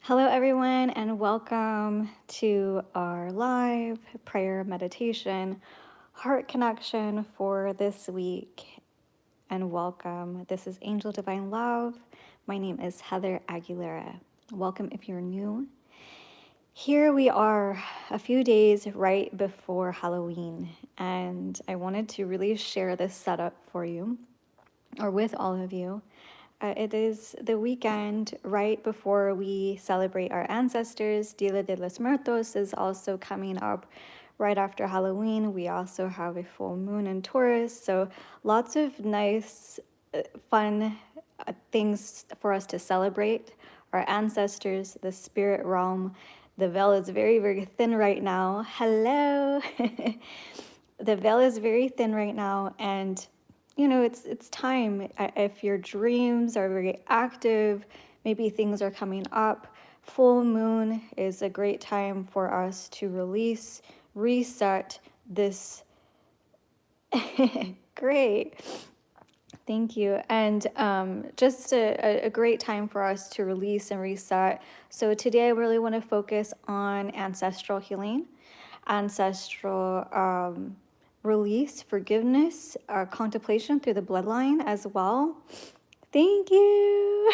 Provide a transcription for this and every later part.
Hello, everyone, and welcome to our live prayer meditation, heart connection for this week. And welcome. This is Angel Divine Love. My name is Heather Aguilera. Welcome if you're new. Here we are, a few days right before Halloween, and I wanted to really share this setup for you, or with all of you. It is the weekend right before we celebrate our ancestors. Dia de los Muertos is also coming up right after Halloween. We also have a full moon in Taurus. So lots of nice, fun things for us to celebrate. Our ancestors, the spirit realm. The veil is very, very thin right now. Hello. The veil is very thin right now, and it's time. If your dreams are very active, maybe things are coming up. Full moon is a great time for us to release, reset this. Great. Thank you. And just a great time for us to release and reset. So today I really want to focus on ancestral healing, ancestral release, forgiveness, contemplation through the bloodline as well. Thank you.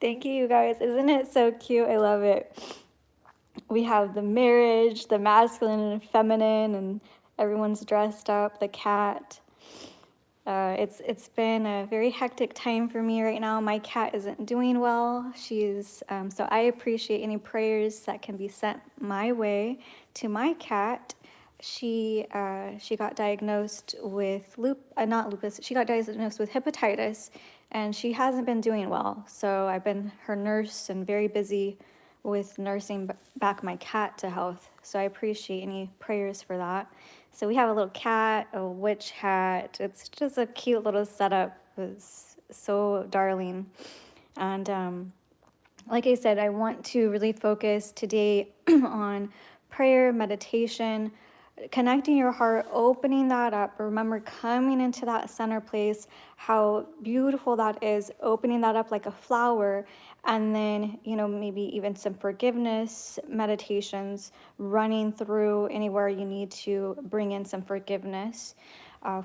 Thank you, you guys. Isn't it so cute? I love it. We have the marriage, the masculine and feminine, and everyone's dressed up, the cat. It's been a very hectic time for me right now. My cat isn't doing well. She's so I appreciate any prayers that can be sent my way to my cat. She got diagnosed with not lupus. She got diagnosed with hepatitis, and she hasn't been doing well. So I've been her nurse and very busy with nursing back my cat to health. So I appreciate any prayers for that. So we have a little cat, a witch hat. It's just a cute little setup. It's so darling. And like I said, I want to really focus today on prayer, meditation, connecting your heart, opening that up. Remember, coming into that center place, how beautiful that is, opening that up like a flower. And then, maybe even some forgiveness meditations running through anywhere you need to bring in some forgiveness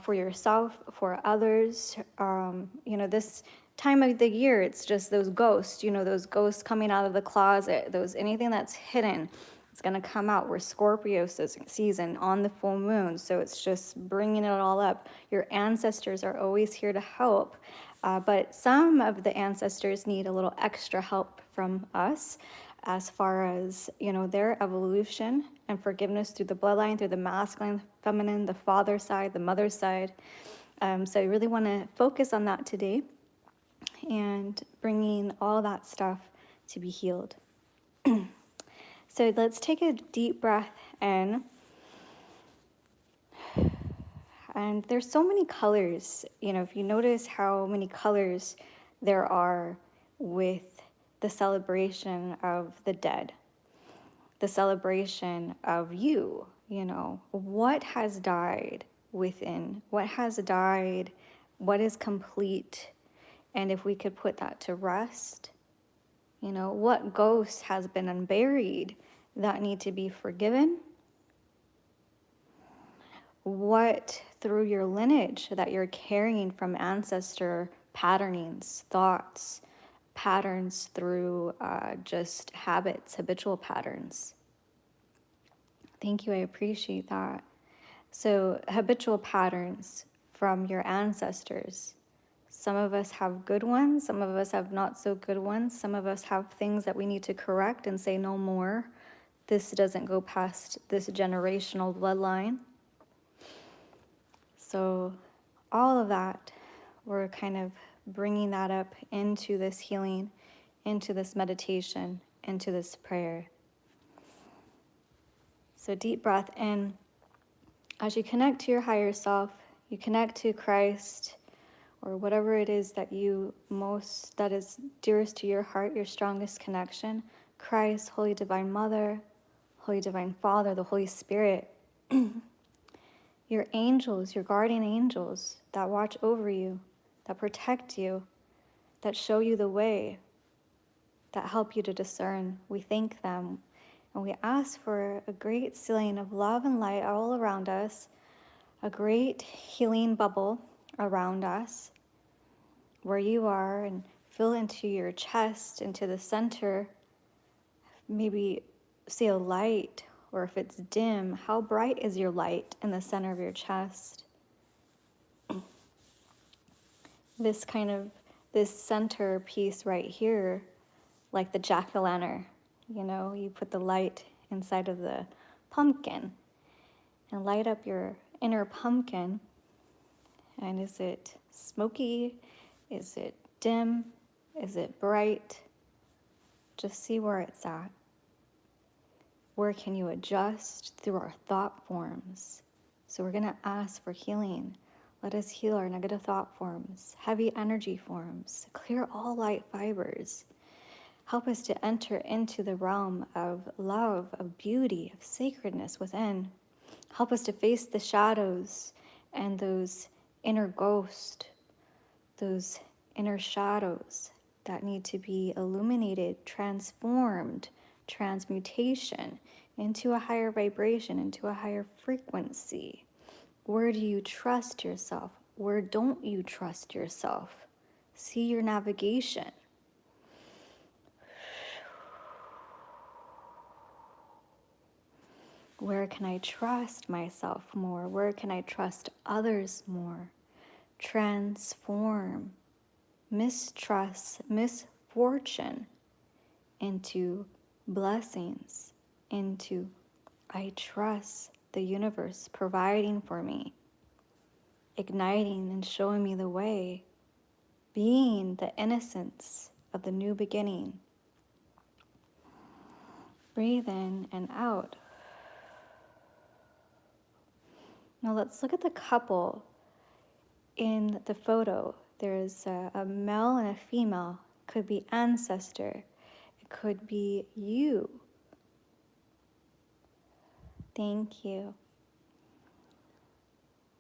for yourself, for others. This time of the year, it's just those ghosts coming out of the closet, anything that's hidden. It's going to come out. We're Scorpio season on the full moon, so it's just bringing it all up. Your ancestors are always here to help, but some of the ancestors need a little extra help from us as far as, their evolution and forgiveness through the bloodline, through the masculine, feminine, the father side, the mother side. So I really want to focus on that today and bringing all that stuff to be healed. So let's take a deep breath in. And there's so many colors, if you notice how many colors there are with the celebration of the dead, the celebration of you, what has died within, what has died, what is complete, and if we could put that to rest, what ghost has been unburied that need to be forgiven? What through your lineage that you're carrying from ancestor patternings, thoughts, patterns through just habits, habitual patterns. Thank you, I appreciate that. So habitual patterns from your ancestors. Some of us have good ones, some of us have not so good ones, some of us have things that we need to correct and say no more. This doesn't go past this generational bloodline. So all of that, we're kind of bringing that up into this healing, into this meditation, into this prayer. So deep breath in. As you connect to your higher self, you connect to Christ, or whatever it is that that is dearest to your heart, your strongest connection. Christ, Holy Divine Mother, Holy Divine Father, the Holy Spirit. Your angels, your guardian angels that watch over you, that protect you, that show you the way. that help you to discern. We thank them and we ask for a great ceiling of love and light all around us, a great healing bubble around us where you are, and fill into your chest, into the center. Maybe see a light, or if it's dim, how bright is your light in the center of your chest? This center piece right here, like the jack-o'-lantern, you put the light inside of the pumpkin and light up your inner pumpkin. And is it smoky? Is it dim? Is it bright? Just see where it's at. Where can you adjust through our thought forms? So we're going to ask for healing. Let us heal our negative thought forms, heavy energy forms, clear all light fibers. Help us to enter into the realm of love, of beauty, of sacredness within. Help us to face the shadows and those inner ghosts, those inner shadows that need to be illuminated, transformed, transmutation into a higher vibration, into a higher frequency. Where do you trust yourself? Where don't you trust yourself? See your navigation. Where can I trust myself more? Where can I trust others more? Transform mistrust, misfortune into blessings, into I trust the universe providing for me, igniting and showing me the way, being the innocence of the new beginning. Breathe in and out. Now let's look at the couple in the photo. There's a male and a female. Could be ancestor. It could be you. Thank you.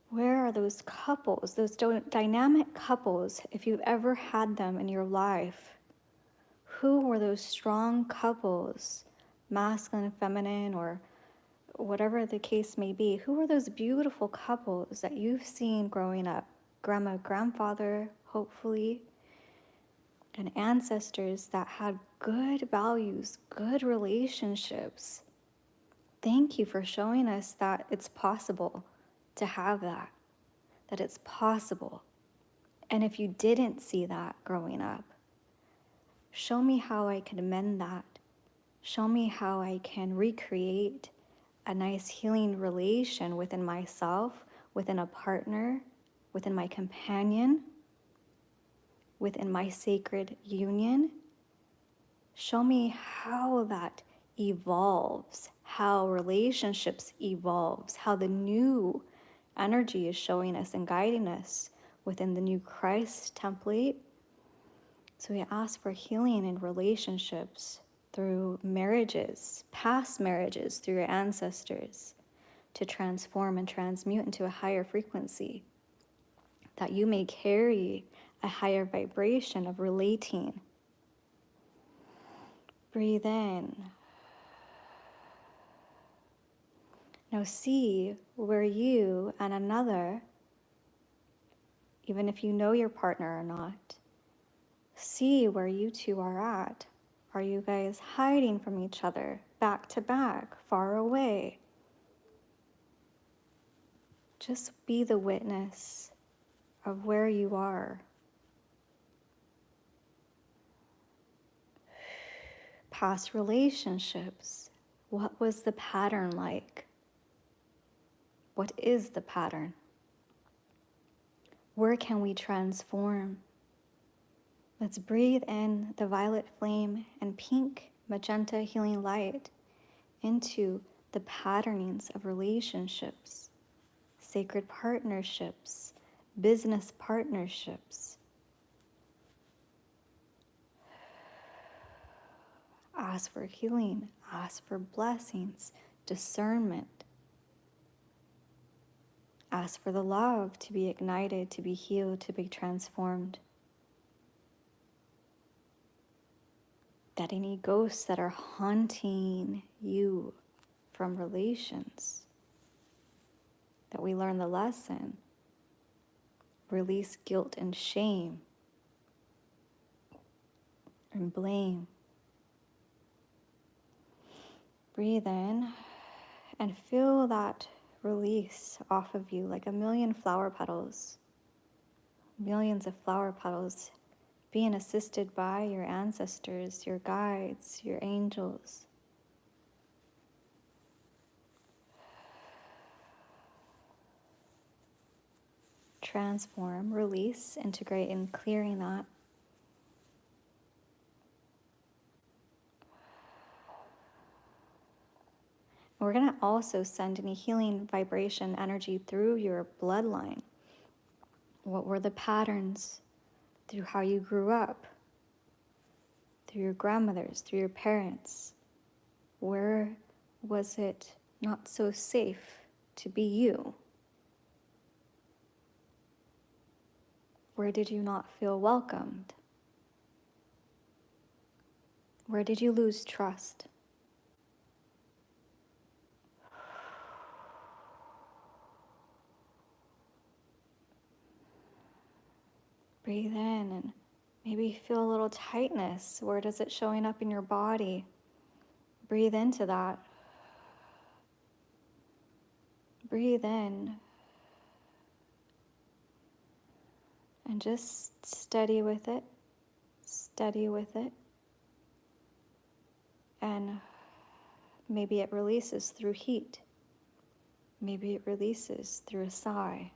Where are those couples, those dynamic couples, if you've ever had them in your life? Who were those strong couples, masculine, feminine, or whatever the case may be? Who were those beautiful couples that you've seen growing up? Grandma, grandfather, hopefully, and ancestors that had good values, good relationships. Thank you for showing us that it's possible to have that it's possible. And if you didn't see that growing up, show me how I can amend that. Show me how I can recreate a nice healing relation within myself, within a partner, within my companion, within my sacred union. Show me how that evolves, how relationships evolves, how the new energy is showing us and guiding us within the new Christ template. So we ask for healing in relationships through marriages, past marriages, through your ancestors, to transform and transmute into a higher frequency, that you may carry a higher vibration of relating. Breathe in. Now see where you and another, even if you know your partner or not, see where you two are at. Are you guys hiding from each other, back to back, far away? Just be the witness of where you are. Past relationships, what was the pattern like? What is the pattern? Where can we transform? Let's breathe in the violet flame and pink magenta healing light into the patternings of relationships, sacred partnerships, business partnerships. Ask for healing, ask for blessings, discernment. Ask for the love to be ignited, to be healed, to be transformed. that any ghosts that are haunting you from relations, that we learn the lesson, release guilt and shame and blame. Breathe in and feel that release off of you like a million flower petals, millions of flower petals being assisted by your ancestors, your guides, your angels. Transform, release, integrate in clearing that. We're going to also send any healing vibration energy through your bloodline. What were the patterns through how you grew up, through your grandmothers, through your parents? Where was it not so safe to be you? Where did you not feel welcomed? Where did you lose trust? Breathe in and maybe feel a little tightness. Where does it showing up in your body? Breathe into that. Breathe in. And just steady with it. Steady with it. And maybe it releases through heat. Maybe it releases through a sigh.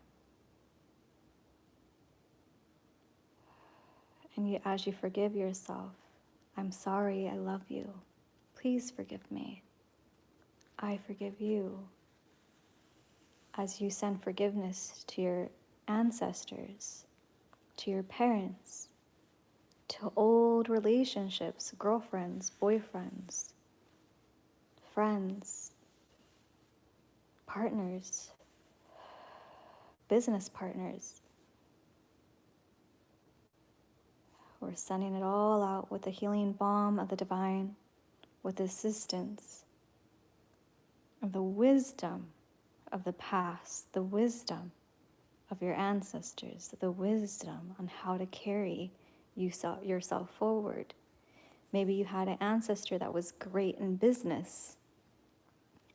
And as you forgive yourself, I'm sorry, I love you. Please forgive me. I forgive you. As you send forgiveness to your ancestors, to your parents, to old relationships, girlfriends, boyfriends, friends, partners, business partners. We're sending it all out with the healing balm of the divine, with the assistance of the wisdom of the past, the wisdom of your ancestors, the wisdom on how to carry yourself forward. Maybe you had an ancestor that was great in business.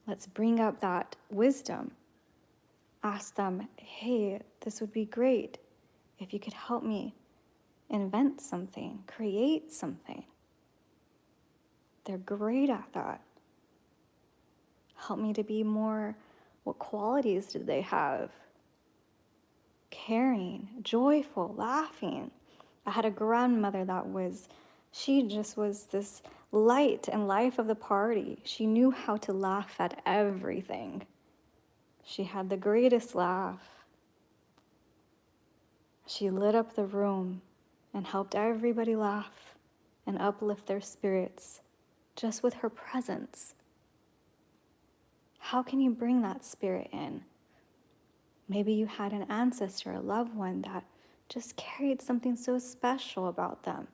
Let's bring up that wisdom. Ask them, hey, this would be great if you could help me invent something, create something. They're great at that. Help me to be more, what qualities did they have? Caring, joyful, laughing. I had a grandmother she just was this light and life of the party. She knew how to laugh at everything. She had the greatest laugh. She lit up the room and helped everybody laugh and uplift their spirits just with her presence. How can you bring that spirit in? Maybe you had an ancestor, a loved one that just carried something so special about them.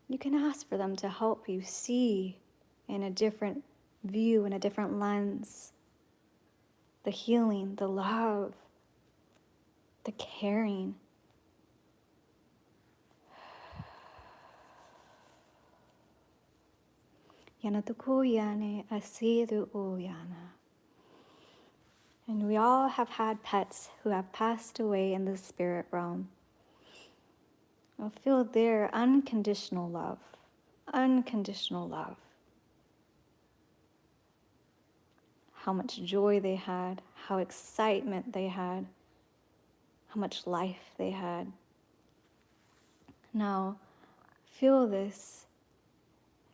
You can ask for them to help you see in a different view, in a different lens, the healing, the love, the caring. Yanatukuyane asidu uyana. And we all have had pets who have passed away in the spirit realm. I'll feel their unconditional love. Unconditional love. How much joy they had, how excitement they had, how much life they had. Now, feel this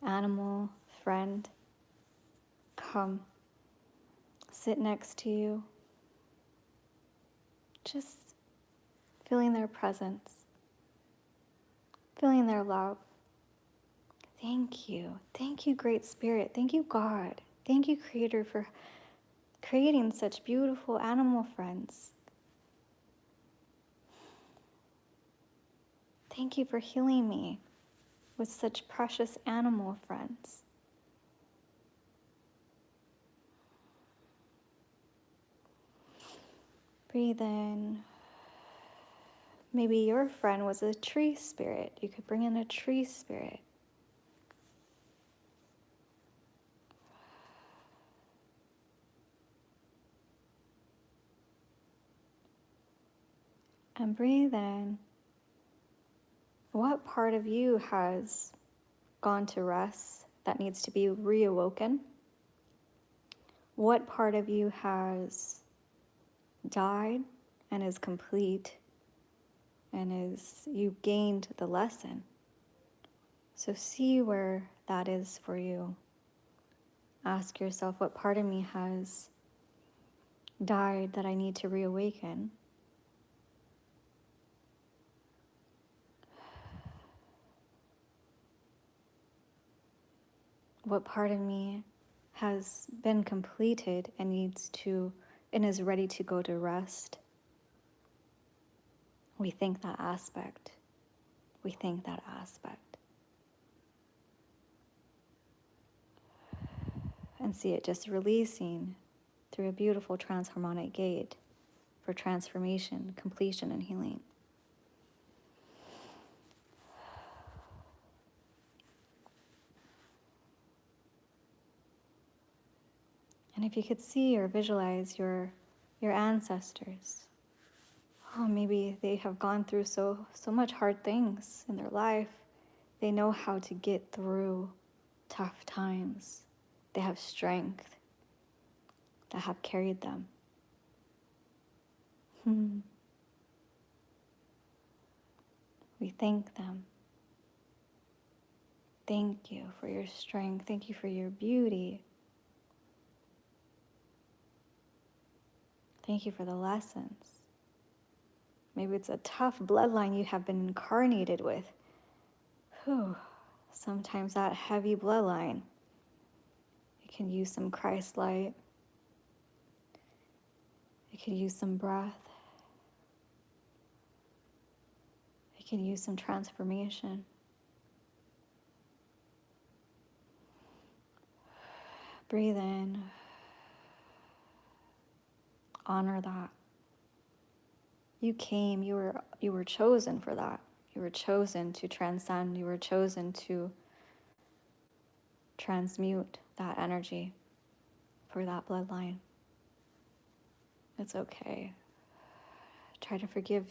animal friend come, sit next to you, just feeling their presence, feeling their love. Thank you, Great Spirit. Thank you, God. Thank you, Creator, for creating such beautiful animal friends. Thank you for healing me. with such precious animal friends. Breathe in. Maybe your friend was a tree spirit. You could bring in a tree spirit. And breathe in. What part of you has gone to rest that needs to be reawoken? What part of you has died and is complete and you've gained the lesson? So see where that is for you. Ask yourself, what part of me has died that I need to reawaken? What part of me has been completed and is ready to go to rest? We think that aspect. We think that aspect. And see it just releasing through a beautiful transharmonic gate for transformation, completion, and healing. And if you could see or visualize your ancestors, oh, maybe they have gone through so much hard things in their life. They know how to get through tough times. They have strength that have carried them. We thank them. Thank you for your strength. Thank you for your beauty. Thank you for the lessons. Maybe it's a tough bloodline you have been incarnated with. Sometimes that heavy bloodline, it can use some Christ light. It could use some breath. It can use some transformation. Breathe in. Honor that. You came, you were chosen for that. You were chosen to transcend. You were chosen to transmute that energy for that bloodline. It's okay. Try to forgive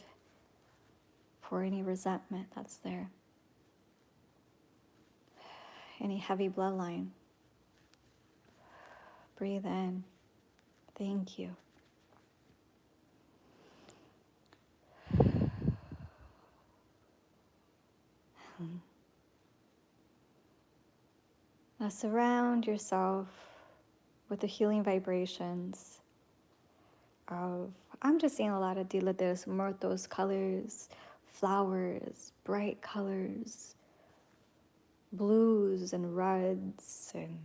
for any resentment that's there. Any heavy bloodline. Breathe in. Thank you. Now surround yourself with the healing vibrations of, I'm just seeing a lot of Dia de los Muertos colors, flowers, bright colors, blues and reds and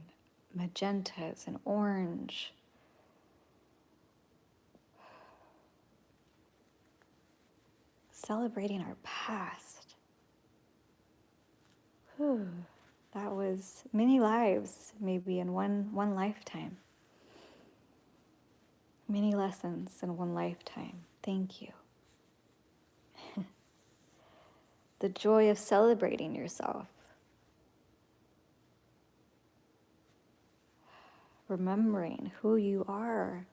magentas and orange. Celebrating our past. That was many lives, maybe in one lifetime. Many lessons in one lifetime. Thank you. The joy of celebrating yourself. Remembering who you are,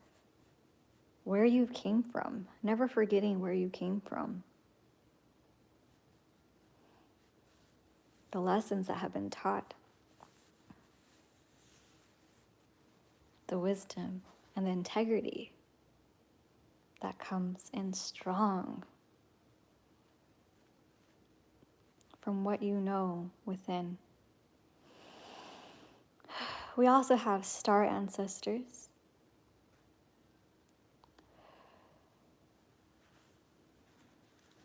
where you came from, never forgetting where you came from. The lessons that have been taught, the wisdom and the integrity that comes in strong from what you know within. We also have star ancestors.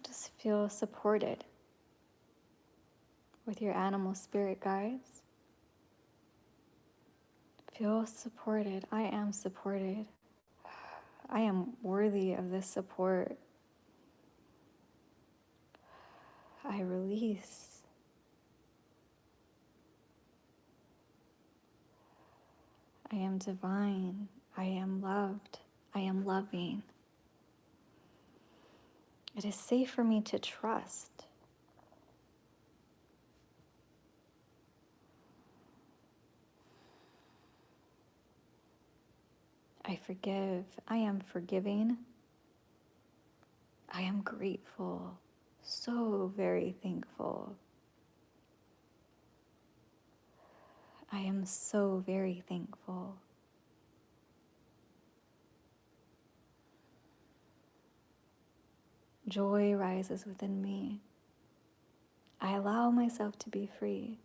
Just feel supported with your animal spirit guides. Feel supported. I am supported. I am worthy of this support. I release. I am divine. I am loved. I am loving. It is safe for me to trust. I forgive. I am forgiving. I am grateful. So very thankful. I am so very thankful. Joy rises within me. I allow myself to be free.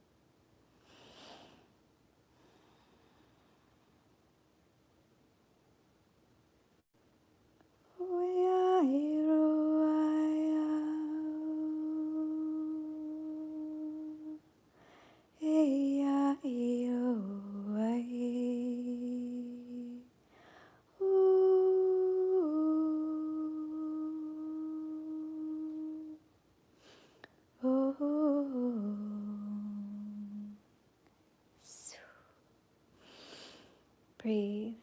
Breathe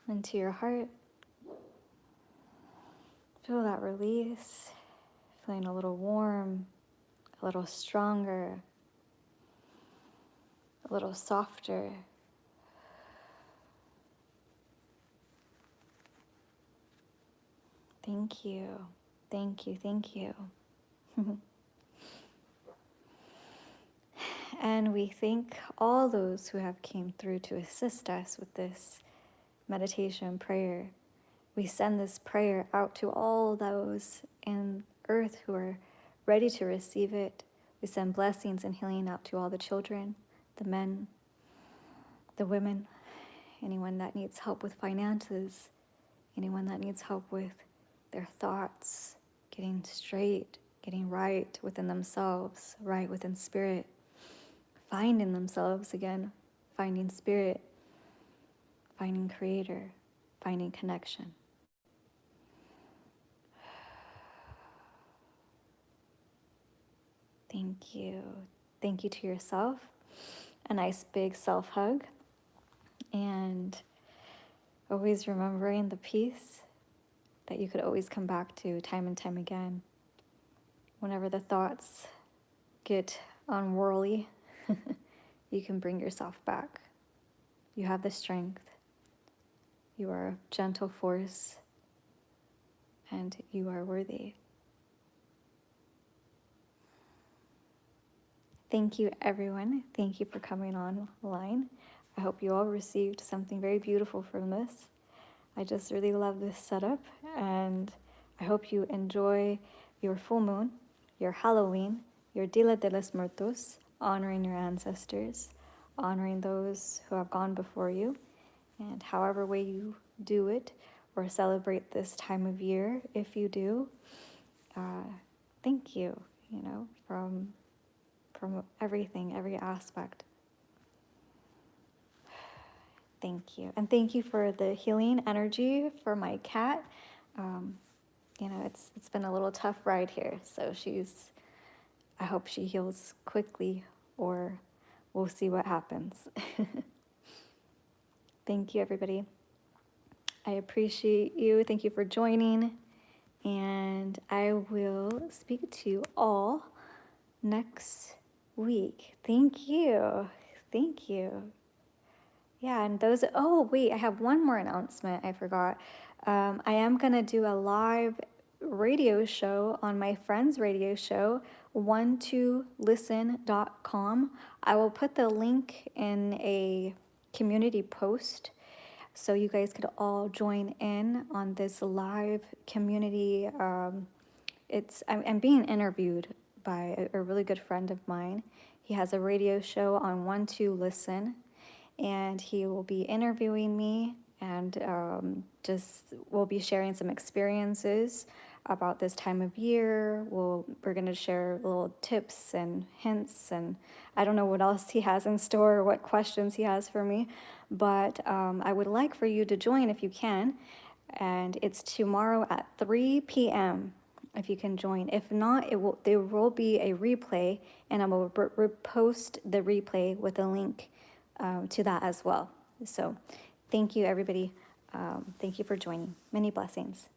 into your heart. Feel that release, feeling a little warm, a little stronger, a little softer. Thank you, thank you, thank you. And we thank all those who have came through to assist us with this meditation prayer. We send this prayer out to all those in earth who are ready to receive it. We send blessings and healing out to all the children, the men, the women, anyone that needs help with finances, anyone that needs help with their thoughts, getting straight, getting right within themselves, right within spirit, finding themselves again, finding spirit, finding creator, finding connection. Thank you. Thank you to yourself. A nice big self-hug. And always remembering the peace that you could always come back to time and time again. Whenever the thoughts get unwhirly, you can bring yourself back. You have the strength. You are a gentle force, and you are worthy. Thank you, everyone. Thank you for coming online. I hope you all received something very beautiful from this. I just really love this setup, and I hope you enjoy your full moon, your Halloween, your Dia de los Muertos, honoring your ancestors, honoring those who have gone before you, and however way you do it or celebrate this time of year, if you do, thank you, from everything, every aspect. Thank you. And thank you for the healing energy for my cat. It's been a little tough ride here, so I hope she heals quickly, or we'll see what happens. Thank you, everybody. I appreciate you. Thank you for joining, and I will speak to you all next week. Thank you. Thank you. Yeah, and wait, I have one more announcement I forgot. I am going to do a live radio show on my friend's radio show, 12listen.com. I will put the link in a community post so you guys could all join in on this live community. I'm being interviewed by a really good friend of mine. He has a radio show on 12listen, and he will be interviewing me, and we'll be sharing some experiences about this time of year. We're going to share little tips and hints, and I don't know what else he has in store or what questions he has for me, but I would like for you to join if you can, and it's tomorrow at 3 p.m. if you can join. If not, there will be a replay, and I will repost the replay with a link to that as well. So thank you, everybody. Thank you for joining. Many blessings.